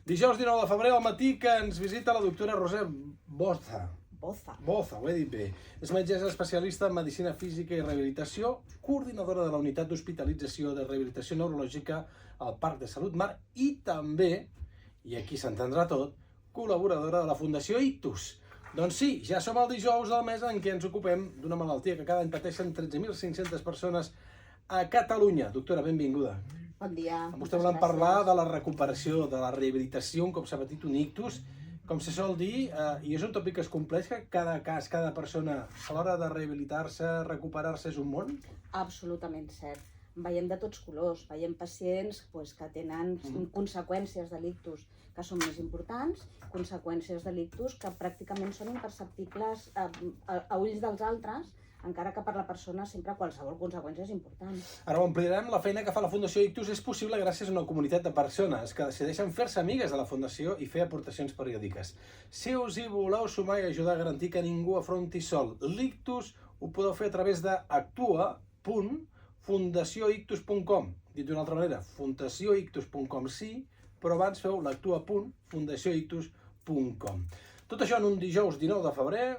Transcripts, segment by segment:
Dijous 19 de febrer al matí que ens visita la doctora Roser Boza. Boza, ho he dit bé. És metgessa especialista en medicina física i rehabilitació, coordinadora de la unitat d'hospitalització de rehabilitació neurològica al Parc de Salut Mar i també, i aquí s'entendrà tot, col·laboradora de la Fundació Ictus. Doncs sí, ja som el dijous del mes en què ens ocupem d'una malaltia que cada any pateixen 13.500 persones a Catalunya. Doctora, benvinguda. Bon dia. Amb vostè volem parlar de la recuperació, de la rehabilitació, un cop s'ha patit un ictus. Com se sol dir, i és un tòpic que es compleix, que cada cas, cada persona, a l'hora de rehabilitar-se, recuperar-se, és un món? Absolutament cert. Veiem de tots colors. Veiem pacients que tenen conseqüències de l'ictus que són més importants, conseqüències de l'ictus que pràcticament són imperceptibles a ulls dels altres, encara que per la persona sempre qualsevol conseqüència és important. Ara ho ampliarem. La feina que fa la Fundació Ictus és possible gràcies a una comunitat de persones que decideixen fer-se amigues de la Fundació i fer aportacions periòdiques. Si us hi voleu sumar i ajudar a garantir que ningú afronti sol l'ictus, ho podeu fer a través de actua.fundacioictus.com. Dit d'una altra manera, fundacioictus.com sí, però abans feu l'actua.fundacioictus.com. Tot això en un dijous 19 de febrer.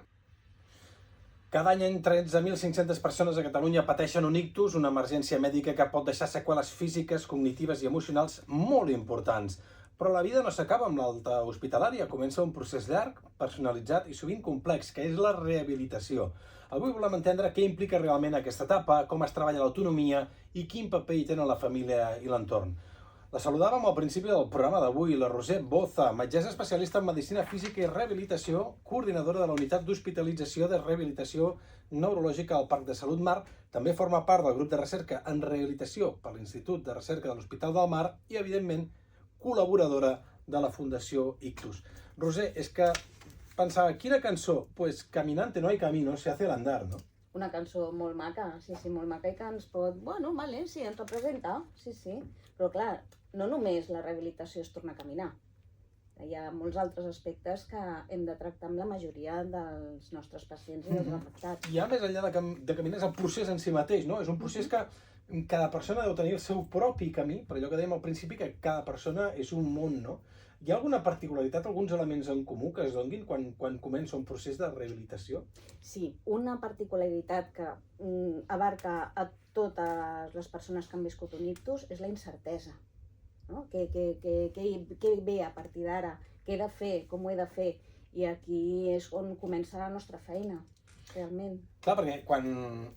Cada any 13.500 persones a Catalunya pateixen un ictus, una emergència mèdica que pot deixar seqüeles físiques, cognitives i emocionals molt importants. Però la vida no s'acaba amb l'alta hospitalària, comença un procés llarg, personalitzat i sovint complex, que és la rehabilitació. Avui volem entendre què implica realment aquesta etapa, com es treballa l'autonomia i quin paper hi tenen la família i l'entorn. La saludàvem al principi del programa d'avui, la Roser Boza, metgessa especialista en medicina física i rehabilitació, coordinadora de la unitat d'hospitalització de rehabilitació neurològica al Parc de Salut Mar, també forma part del grup de recerca en rehabilitació per l'Institut de Recerca de l'Hospital del Mar i, evidentment, col·laboradora de la Fundació Ictus. Roser, és que pensava, quina cançó? Pues caminante no hay camino, se hace al andar, no? Una cançó molt maca, sí, molt maca i que ens pot... Bueno, vale, sí, ens representa, sí. Però clar, no només la rehabilitació es torna a caminar. Hi ha molts altres aspectes que hem de tractar amb la majoria dels nostres pacients i dels afectats. Ja més enllà de caminar és el procés en si mateix, no? És un procés que cada persona deu tenir el seu propi camí, per allò que dèiem al principi, que cada persona és un món, no? Hi ha alguna particularitat, alguns elements en comú que es donguin quan comença un procés de rehabilitació? Sí, una particularitat que abarca a totes les persones que han viscut un ictus és la incertesa. No? Què ve a partir d'ara? Què he de fer? Com ho he de fer? I aquí és on comença la nostra feina, realment. Clar, perquè quan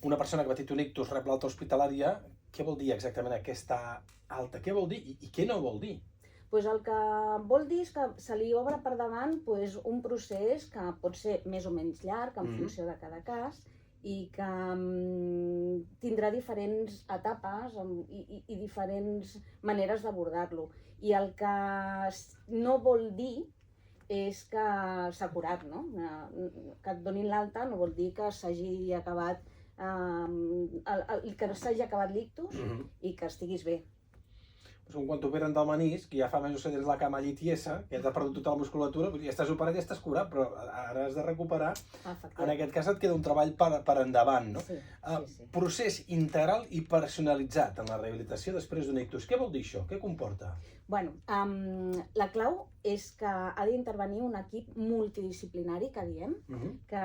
una persona que ha patit un ictus rep l'alta hospitalària, què vol dir exactament aquesta alta? Què vol dir i què no vol dir? Pues el que vol dir és que se li obre per davant un procés que pot ser més o menys llarg en funció de cada cas i que tindrà diferents etapes i diferents maneres d'abordar-lo. I el que no vol dir és que s'ha curat, no? Que et donin l'alta no vol dir que s'hagi acabat l'ictus i que estiguis bé. Com quan t'operen del menisc, que ja fa mesos que tens la cama allí tiesa, que ja t'ha perdut tota la musculatura, ja estàs operat, ja estàs curat, però ara has de recuperar. En aquest cas et queda un treball per endavant, no? Sí. Procés integral i personalitzat en la rehabilitació després d'un ictus. Què vol dir això? Què comporta? Bueno, la clau és que ha d'intervenir un equip multidisciplinari, que diem, que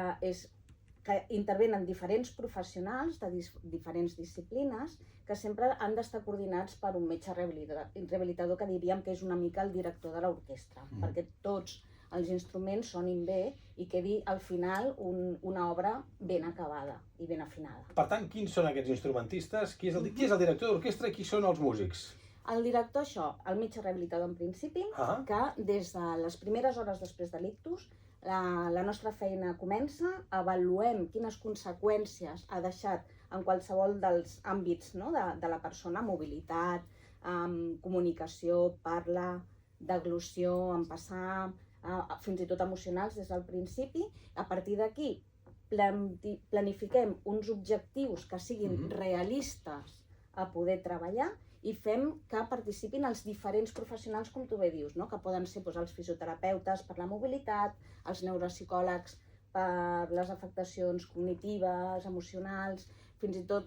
intervenen diferents professionals de diferents disciplines que sempre han d'estar coordinats per un metge rehabilitador que diríem que és una mica el director de l'orquestra, perquè tots els instruments sonin bé i quedi al final una obra ben acabada i ben afinada. Per tant, quins són aquests instrumentistes? Qui és el director d'orquestra i qui són els músics? El director, el metge rehabilitador en principi, que des de les primeres hores després de l'ictus la nostra feina comença, avaluem quines conseqüències ha deixat en qualsevol dels àmbits de la persona, mobilitat, comunicació, parla, deglució, empassar, fins i tot emocionals des del principi. A partir d'aquí planifiquem uns objectius que siguin realistes a poder treballar i fem que participin els diferents professionals, com tu bé dius, que poden ser els fisioterapeutes per la mobilitat, els neuropsicòlegs per les afectacions cognitives, emocionals, fins i tot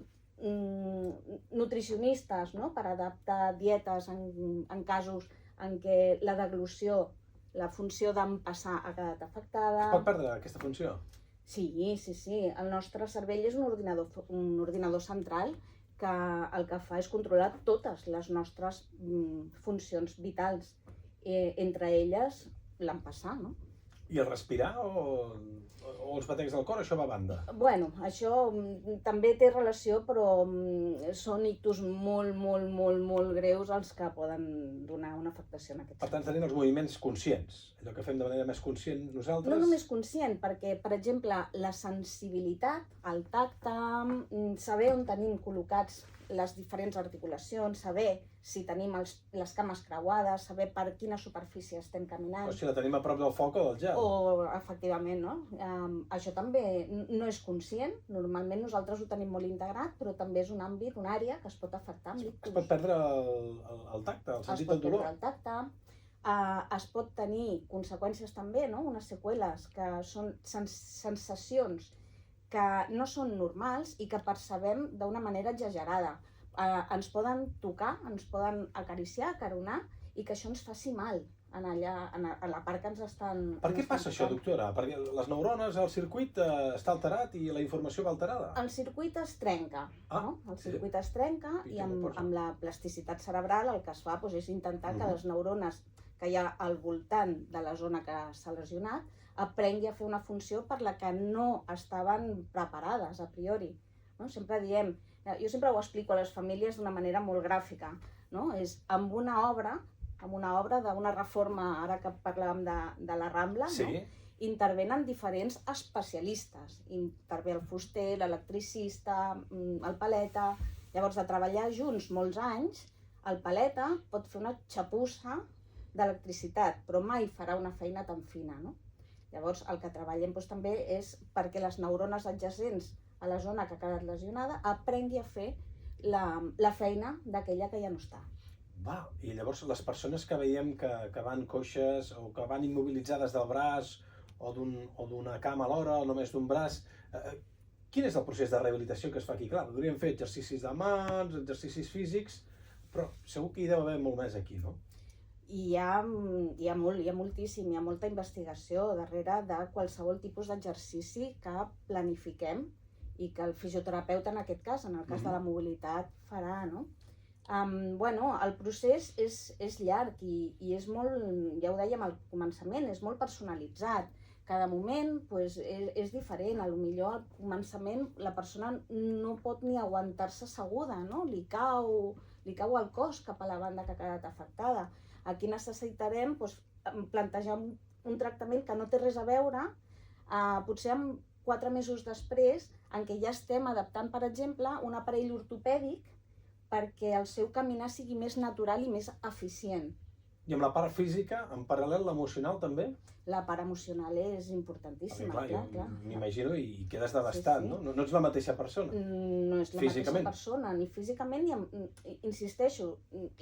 nutricionistes per adaptar dietes en casos en què la deglució, la funció d'empassar ha quedat afectada. Es pot perdre aquesta funció? Sí. El nostre cervell és un ordinador central que el que fa és controlar totes les nostres funcions vitals, entre elles l'empassar, no? I el respirar o els batecs del cor, això va a banda? Bueno, això també té relació, però són ictus molt greus els que poden donar una afectació en aquest sentit. Per tant, tenint els moviments conscients, allò que fem de manera més conscient nosaltres... No només conscient, perquè, per exemple, la sensibilitat, el tacte, saber on tenim col·locats les diferents articulacions, saber si tenim les cames creuades, saber per quina superfície estem caminant. O si la tenim a prop del foc o del gel. Efectivament, no? Això també no és conscient, normalment nosaltres ho tenim molt integrat, però també és un àmbit, una àrea que es pot afectar amb l'ictus. Es pot perdre el tacte, el sentit del dolor. Es pot perdre el tacte, es pot tenir conseqüències també, no? Unes seqüeles que són sensacions que no són normals i que percebem d'una manera exagerada. Ens poden tocar, ens poden acariciar, acaronar, i que això ens faci mal en la part que ens estan... Per què passa això, doctora? Perquè les neurones, el circuit està alterat i la informació va alterada? El circuit es trenca, no? El circuit es trenca i amb la plasticitat cerebral el que es fa és intentar que les neurones que hi ha al voltant de la zona que s'ha lesionat aprengui a fer una funció per la que no estaven preparades a priori. Sempre diem, jo sempre ho explico a les famílies d'una manera molt gràfica, no? És amb una obra d'una reforma, ara que parlàvem de la Rambla, intervenen diferents especialistes. Intervé el fuster, l'electricista, el paleta. Llavors, de treballar junts molts anys, el paleta pot fer una xapussa d'electricitat, però mai farà una feina tan fina, no? Llavors, el que treballem també és perquè les neurones adjacents a la zona que ha quedat lesionada aprengui a fer la feina d'aquella que ja no està. I llavors les persones que veiem que van coixes o que van immobilitzades del braç o d'una cama alhora o només d'un braç, quin és el procés de rehabilitació que es fa aquí? Clar, podríem fer exercicis de mans, exercicis físics, però segur que hi deu haver molt més aquí, no? Hi ha moltíssim, hi ha molta investigació darrere de qualsevol tipus d'exercici que planifiquem i que el fisioterapeuta, en aquest cas, en el cas de la mobilitat, farà, no? El procés és llarg i és molt, ja ho dèiem al començament, és molt personalitzat. Cada moment és diferent, potser al començament la persona no pot ni aguantar-se asseguda, no? Li cau el cos cap a la banda que ha quedat afectada. Aquí necessitarem plantejar un tractament que no té res a veure, potser 4 mesos després, en què ja estem adaptant, per exemple, un aparell ortopèdic perquè el seu caminar sigui més natural i més eficient. I amb la part física, en paral·lel, l'emocional també? La part emocional és importantíssima, clar. M'imagino, i quedes devastat, no? No ets la mateixa persona. No és la mateixa persona, ni físicament, ni insisteixo,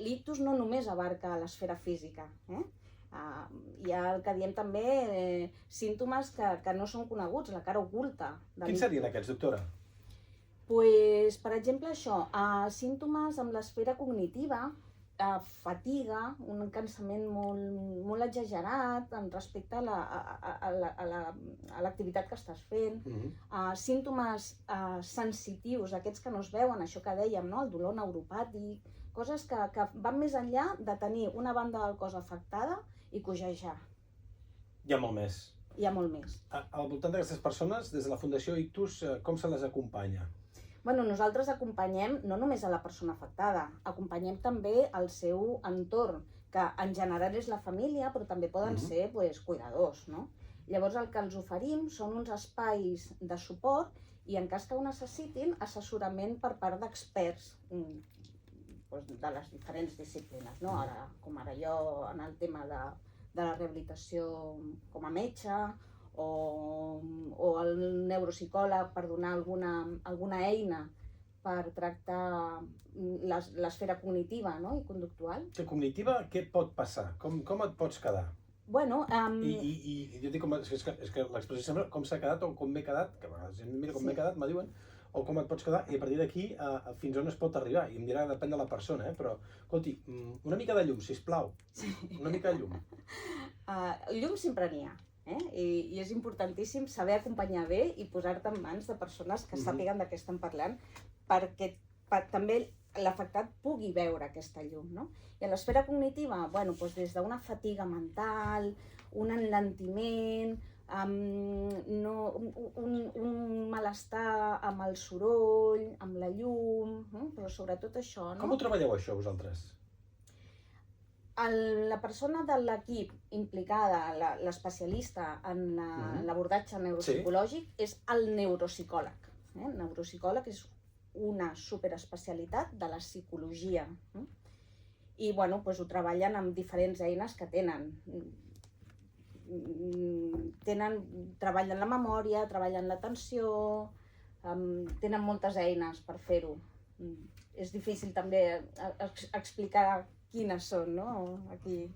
l'ictus no només abarca l'esfera física. Hi ha el que diem també símptomes que no són coneguts, la cara oculta. Quins serien aquests, doctora? Per exemple, això, símptomes amb l'esfera cognitiva, fatiga, un cansament molt exagerat respecte a l'activitat que estàs fent, símptomes sensitius, aquests que no es veuen, això que dèiem, el dolor neuropàtic, coses que van més enllà de tenir una banda del cos afectada i cojejar. Hi ha molt més. Hi ha molt més. Al voltant d'aquestes persones, des de la Fundació Ictus, com se les acompanya? Nosaltres acompanyem no només a la persona afectada, acompanyem també al seu entorn, que en general és la família, però també poden ser cuidadors, no? Llavors el que els oferim són uns espais de suport i en cas que ho necessitin, assessorament per part d'experts de les diferents disciplines, no? Com ara jo en el tema de la rehabilitació com a metge, o el neuropsicòleg per donar alguna eina per tractar l'esfera cognitiva i conductual. Que cognitiva, què pot passar? Com et pots quedar? I jo dic, és que l'expressió sembla com s'ha quedat o com m'he quedat, que a vegades mira com m'he quedat, me diuen, o com et pots quedar, i a partir d'aquí fins on es pot arribar, i em dirà, depèn de la persona, però, escolti, una mica de llum, sisplau, una mica de llum. Llum sempre n'hi ha, i és importantíssim saber acompanyar bé i posar-te en mans de persones que sàpiguen de què estan parlant, perquè també l'afectat pugui veure aquesta llum, no? I a l'esfera cognitiva, bueno, doncs des d'una fatiga mental, un enlentiment, un malestar amb el soroll, amb la llum, però sobretot això, no? Com ho treballeu això vosaltres? La persona de l'equip implicada, l'especialista en l'abordatge neuropsicològic, és el neuropsicòleg. El neuropsicòleg és una superespecialitat de la psicologia. I bueno, doncs ho treballen amb diferents eines que tenen. Treballen la memòria, treballen l'atenció, tenen moltes eines per fer-ho. És difícil també explicar quines són, no? Aquí.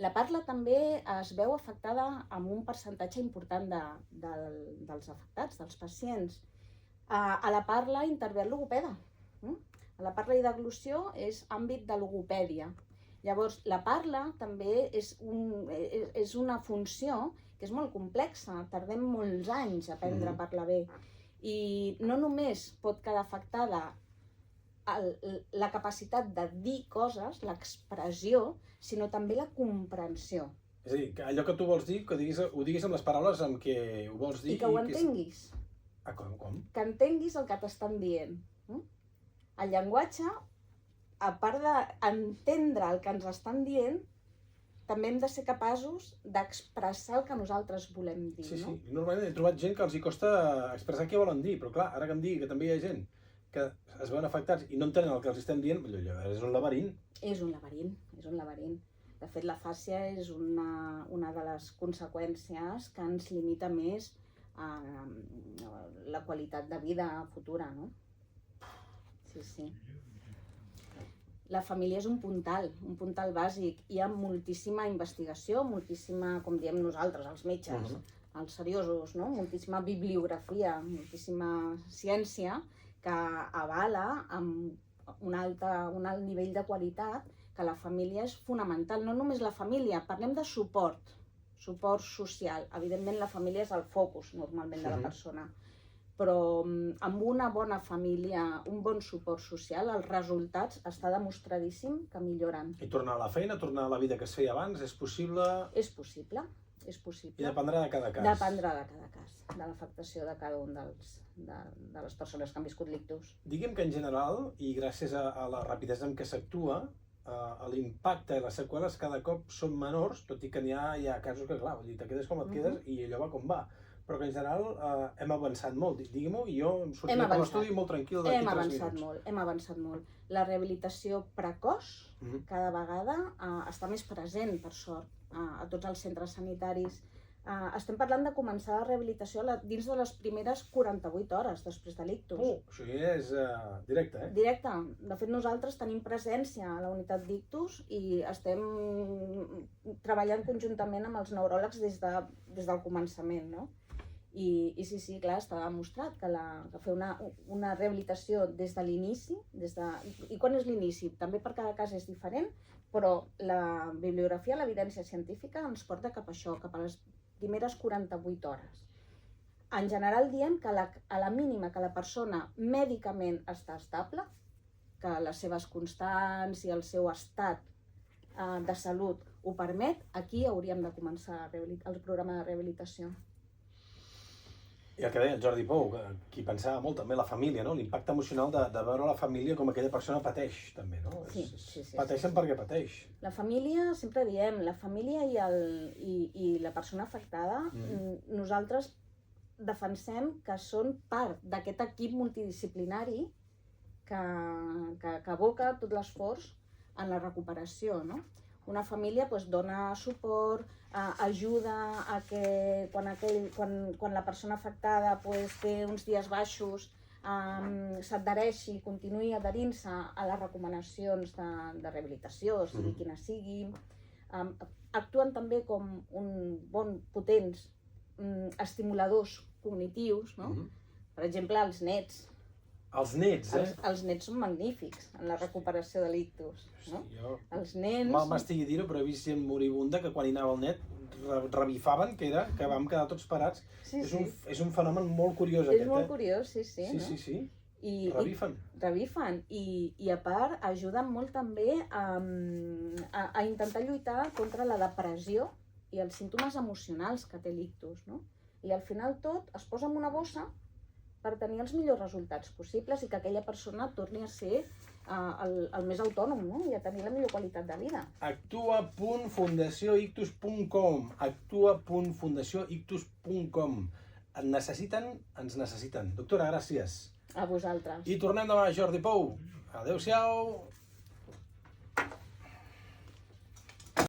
La parla també es veu afectada amb un percentatge important dels afectats, dels pacients. A la parla intervé el logopeda. A la parla i deglució és àmbit de logopèdia. Llavors, la parla també és una funció que és molt complexa, tardem molts anys a aprendre a parlar bé. I no només pot quedar afectada la capacitat de dir coses, l'expressió, sinó també la comprensió. És a dir, que allò que tu vols dir, que ho diguis amb les paraules amb què ho vols dir. I que ho entenguis. Com? Que entenguis el que t'estan dient. El llenguatge, a part d'entendre el que ens estan dient, també hem de ser capaços d'expressar el que nosaltres volem dir. Sí. Normalment he trobat gent que els hi costa expressar què volen dir, però clar, ara que em digui que també hi ha gent que es veuen afectats i no entenen el que els estem dient, és un laberint. És un laberint. De fet, la fàscia és una de les conseqüències que ens limita més la qualitat de vida futura, no? Sí. La família és un puntal bàsic. Hi ha moltíssima investigació, moltíssima, com diem nosaltres, els metges, els seriosos, no? Moltíssima bibliografia, moltíssima ciència que avala amb un alt nivell de qualitat que la família és fonamental. No només la família, parlem de suport social. Evidentment la família és el focus normalment de la persona, però amb una bona família, un bon suport social, els resultats està demostradíssim que milloren. I tornar a la feina, tornar a la vida que es feia abans, és possible? És possible. I dependrà de cada cas? Dependrà de cada cas, de l'afectació de cada un de les persones que han viscut l'ictus. Diguem que en general, i gràcies a la rapidesa amb què s'actua, l'impacte i les seqüeles cada cop són menors, tot i que hi ha casos que, clar, te quedes com et quedes i allò va com va. Però que en general hem avançat molt, diguem-ho, i jo em sortia per l'estudi molt tranquil d'aquí 3 minuts. Hem avançat molt. La rehabilitació precoç cada vegada està més present, per sort, a tots els centres sanitaris. Estem parlant de començar la rehabilitació dins de les primeres 48 hores després de l'ictus. Això ja és directe, eh? Directe. De fet, nosaltres tenim presència a la unitat d'ictus i estem treballant conjuntament amb els neuròlegs des del començament, no? I sí, clar, està demostrat que fer una rehabilitació des de l'inici, i quan és l'inici? També per cada cas és diferent, però la bibliografia, l'evidència científica ens porta cap a això, cap a les primeres 48 hores. En general diem que a la mínima que la persona mèdicament està estable, que les seves constants i el seu estat de salut ho permet, aquí hauríem de començar el programa de rehabilitació. I el que deia el Jordi Pou, qui pensava molt també la família, no? L'impacte emocional de veure la família com aquella persona pateix, també, no? Sí. Pateixen perquè pateix. La família, sempre diem, la família i la persona afectada, nosaltres defensem que són part d'aquest equip multidisciplinari que aboca tot l'esforç en la recuperació, no? Una família dona suport, ajuda a que quan la persona afectada té uns dies baixos s'adhereixi, continuï adherint-se a les recomanacions de rehabilitació, sigui quina sigui. Actuen també com potents estimuladors cognitius, no? Per exemple, els nets. Els nets, Els nets són magnífics en la recuperació de l'ictus. Els nens... Mal m'estigui dir-ho, però he vist gent moribunda que quan hi anava el net revifaven, que vam quedar tots parats. És un fenomen molt curiós aquest, És molt curiós, sí. Sí. Revifen. I a part ajuden molt també a intentar lluitar contra la depressió i els símptomes emocionals que té l'ictus, no? I al final tot es posa en una bossa per tenir els millors resultats possibles i que aquella persona torni a ser el més autònom, no? I a tenir la millor qualitat de vida. Actua.fundacioictus.com Et necessiten, ens necessiten. Doctora, gràcies. A vosaltres. I tornem demà, Jordi Pou. Adéu-siau.